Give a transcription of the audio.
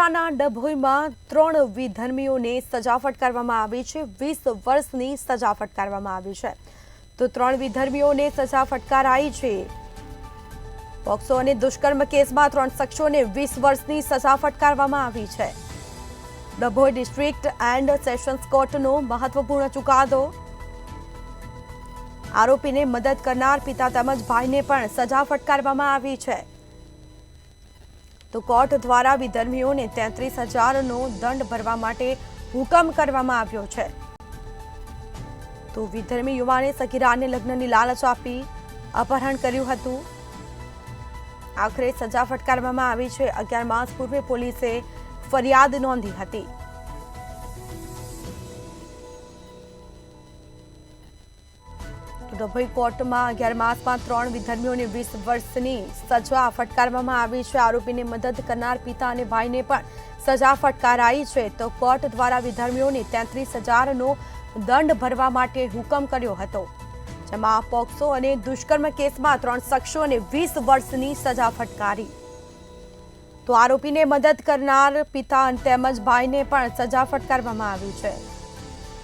વડોદરાના ડભોઈમાં 3 વિધર્મીઓને સજા ફટકારવામાં આવી છે। 20 વર્ષની સજા ફટકારવામાં આવી છે। તો 3 વિધર્મીઓને સજા ફટકારાઈ છે। પોક્સો અને દુષ્કર્મ કેસમાં 3 શખ્સોને 20 વર્ષની સજા ફટકારવામાં આવી છે। ડભોઈ ડિસ્ટ્રિક્ટ એન્ડ સેશન્સ કોર્ટનો મહત્વપૂર્ણ ચુકાદો। આરોપીને મદદ કરનાર પિતા તેમજ ભાઈને પણ સજા ફટકારવામાં આવી છે। તો કોર્ટ દ્વારા વિધર્મીઓને 33,000નો દંડ ભરવા માટે હુકમ કરવામાં આવ્યો છે। તો વિધર્મી યુવાને સગીરાને લગ્નની લાલચ આપી અપહરણ કર્યું હતું। આખરે સજા ફટકારવામાં આવી છે। 11 માસ પૂર્વે પોલીસે ફરિયાદ નોંધી હતી। ડભોઈ કોર્ટમાં 11 માસમાં 3 વિધર્મીઓને 20 વર્ષની સજા ફટકારવામાં આવી છે। આરોપીને મદદ કરનાર પિતા અને ભાઈને પણ સજા ફટકારાઈ છે। તો કોર્ટ દ્વારા વિધર્મીઓને 33,000નો દંડ ભરવા માટે હુકમ કર્યો હતો, જેમાં પોક્સો અને દુષ્કર્મ કેસમાં 3 શખ્સોને 20 વર્ષની સજા ફટકારી। તો આરોપીને મદદ કરનાર પિતા તેમજ ભાઈને પણ સજા ફટકારવામાં આવી છે।